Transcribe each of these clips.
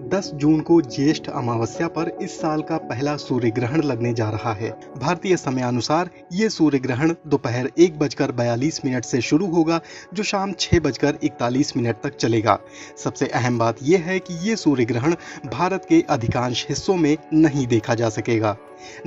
10 जून को ज्येष्ठ अमावस्या पर इस साल का पहला सूर्य ग्रहण लगने जा रहा है। भारतीय समयानुसार ये सूर्य ग्रहण दोपहर 1:42 से शुरू होगा, जो शाम 6:41 तक चलेगा। सबसे अहम बात यह है कि ये सूर्य ग्रहण भारत के अधिकांश हिस्सों में नहीं देखा जा सकेगा।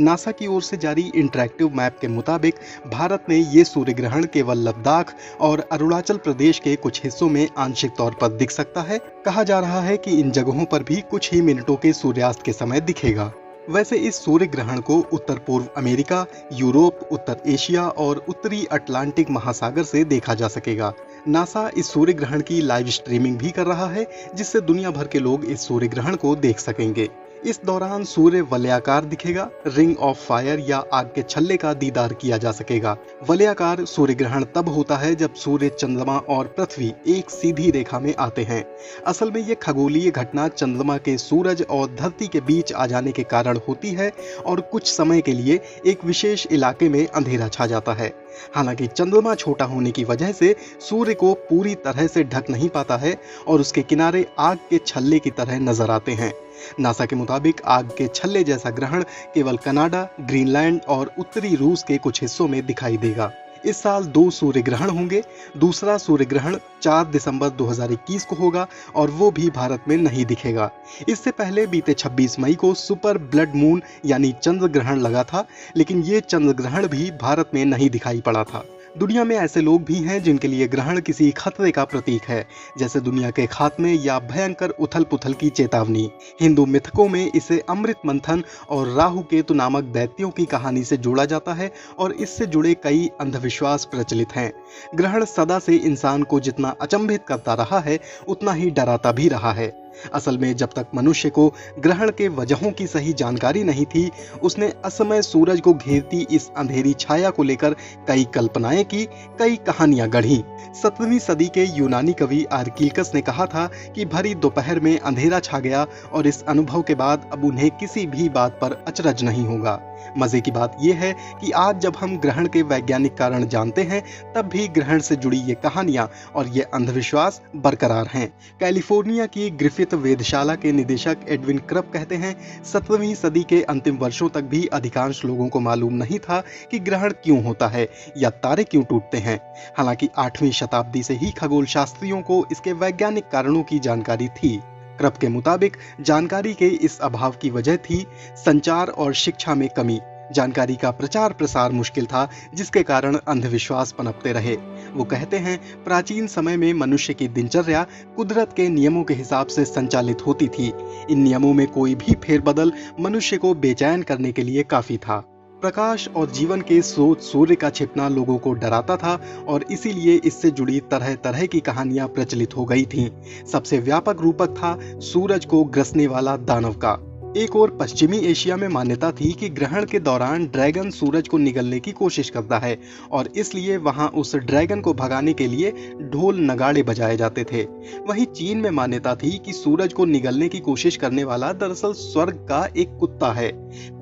नासा की ओर से जारी इंटरैक्टिव मैप के मुताबिक भारत में ये सूर्य ग्रहण केवल लद्दाख और अरुणाचल प्रदेश के कुछ हिस्सों में आंशिक तौर पर दिख सकता है। कहा जा रहा है कि इन जगहों पर भी कुछ ही मिनटों के सूर्यास्त के समय दिखेगा। वैसे इस सूर्य ग्रहण को उत्तर पूर्व अमेरिका, यूरोप, उत्तर एशिया और उत्तरी अटलांटिक महासागर से देखा जा सकेगा। नासा इस सूर्य ग्रहण की लाइव स्ट्रीमिंग भी कर रहा है, जिससे दुनिया भर के लोग इस सूर्य ग्रहण को देख सकेंगे। इस दौरान सूर्य वलयाकार दिखेगा। रिंग ऑफ फायर या आग के छल्ले का दीदार किया जा सकेगा। वलयाकार सूर्य ग्रहण तब होता है जब सूर्य, चंद्रमा और पृथ्वी एक सीधी रेखा में आते हैं। असल में ये खगोलीय घटना चंद्रमा के सूरज और धरती के बीच आ जाने के कारण होती है और कुछ समय के लिए एक विशेष इलाके में अंधेरा छा जाता है। हालांकि चंद्रमा छोटा होने की वजह से सूर्य को पूरी तरह से ढक नहीं पाता है और उसके किनारे आग के छल्ले की तरह नजर आते हैं। नासा के मुताबिक आग के छल्ले जैसा ग्रहण केवल कनाडा, ग्रीनलैंड और उत्तरी रूस के कुछ हिस्सों में दिखाई देगा। इस साल 2 सूर्य ग्रहण होंगे। दूसरा सूर्य ग्रहण 4 दिसंबर 2021 को होगा और वो भी भारत में नहीं दिखेगा। इससे पहले बीते 26 मई को सुपर ब्लड मून यानी चंद्र ग्रहण लगा था, लेकिन ये चंद्र ग्रहण भी भारत में नहीं दिखाई पड़ा था। दुनिया में ऐसे लोग भी हैं जिनके लिए ग्रहण किसी खतरे का प्रतीक है, जैसे दुनिया के खात्मे या भयंकर उथल पुथल की चेतावनी। हिंदू मिथकों में इसे अमृत मंथन और राहु केतु नामक दैत्यों की कहानी से जोड़ा जाता है और इससे जुड़े कई अंधविश्वास प्रचलित हैं। ग्रहण सदा से इंसान को जितना अचंभित करता रहा है, उतना ही डराता भी रहा है। असल में जब तक मनुष्य को ग्रहण के वजहों की सही जानकारी नहीं थी, उसने असमय सूरज को घेरती इस अंधेरी छाया को लेकर कई कल्पनाएं की, कई कहानियां गढ़ी। 17वीं सदी के यूनानी कवि आर्किलकस ने कहा था कि भरी दोपहर में अंधेरा छा गया और इस अनुभव के बाद अब उन्हें किसी भी बात पर अचरज नहीं होगा। मजे की बात यह है कि आज जब हम ग्रहण के वैज्ञानिक कारण जानते हैं, तब भी ग्रहण से जुड़ी ये कहानियां और ये अंधविश्वास बरकरार हैं। कैलिफोर्निया की ग्रिफिथ वेधशाला के निदेशक एडविन क्रब कहते हैं, 17वीं सदी के अंतिम वर्षों तक भी अधिकांश लोगों को मालूम नहीं था कि ग्रहण क्यों होता है या तारे क्यों टूटते हैं। हालांकि 8वीं शताब्दी से ही खगोल शास्त्रियों को इसके वैज्ञानिक कारणों की जानकारी थी। क्रब के मुताबिक जानकारी के इस अभाव की वजह थी संचार और शिक्षा में कमी। जानकारी का प्रचार प्रसार मुश्किल था, जिसके कारण अंधविश्वास पनपते रहे। वो कहते हैं, प्राचीन समय में मनुष्य की दिनचर्या कुदरत के नियमों के हिसाब से संचालित होती थी। इन नियमों में कोई भी फेरबदल मनुष्य को बेचैन करने के लिए काफी था। प्रकाश और जीवन के स्रोत सूर्य का छिपना लोगों को डराता था और इसीलिए इससे जुड़ी तरह तरह की कहानियां प्रचलित हो गई थीं। सबसे व्यापक रूपक था सूरज को ग्रसने वाला दानव का। एक और पश्चिमी एशिया में मान्यता थी कि ग्रहण के दौरान ड्रैगन सूरज को निगलने की कोशिश करता है और इसलिए वहां उस ड्रैगन को भगाने के लिए ढोल नगाड़े बजाए जाते थे। वहीं चीन में मान्यता थी कि सूरज को निगलने की कोशिश करने वाला दरअसल स्वर्ग का एक कुत्ता है।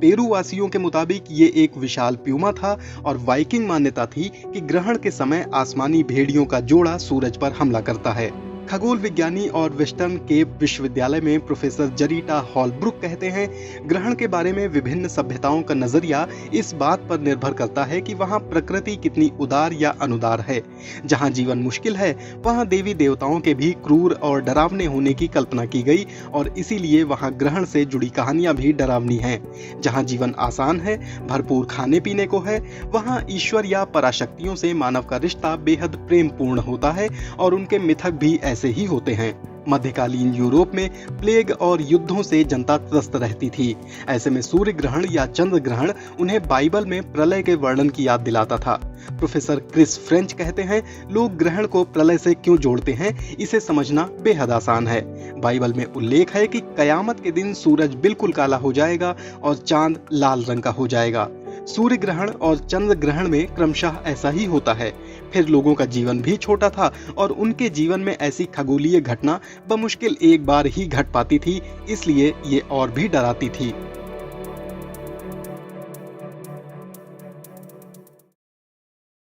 पेरू वासियों के मुताबिक ये एक विशाल प्यूमा था और वाइकिंग मान्यता थी कि ग्रहण के समय आसमानी भेड़ियों का जोड़ा सूरज पर हमला करता है। खगोल विज्ञानी और वेस्टर्न केप विश्वविद्यालय में प्रोफेसर जरीटा हॉलब्रुक कहते हैं, ग्रहण के बारे में विभिन्न सभ्यताओं का नजरिया इस बात पर निर्भर करता है कि वहां प्रकृति कितनी उदार या अनुदार है। जहां जीवन मुश्किल है, वहां देवी देवताओं के भी क्रूर और डरावने होने की कल्पना की गई और इसीलिए वहां ग्रहण से जुड़ी कहानियां भी डरावनी हैं। जहां जीवन आसान है, भरपूर खाने पीने को है, वहां ईश्वर या पराशक्तियों से मानव का रिश्ता बेहद प्रेमपूर्ण होता है और उनके मिथक भी ऐसे ही होते हैं। मध्यकालीन यूरोप में प्लेग और युद्धों से जनता त्रस्त रहती थी। ऐसे में सूर्य ग्रहण या चंद्र ग्रहण उन्हें बाइबल में प्रलय के वर्णन की याद दिलाता था। प्रोफेसर क्रिस फ्रेंच कहते हैं, लोग ग्रहण को प्रलय से क्यों जोड़ते हैं, इसे समझना बेहद आसान है। बाइबल में उल्लेख है कि कयामत के दिन सूरज बिल्कुल काला हो जाएगा और चांद लाल रंग का हो जाएगा। सूर्य ग्रहण और चंद्र ग्रहण में क्रमशः ऐसा ही होता है। फिर लोगों का जीवन भी छोटा था और उनके जीवन में ऐसी खगोलीय घटना बमुश्किल एक बार ही घट पाती थी, इसलिए ये और भी डराती थी।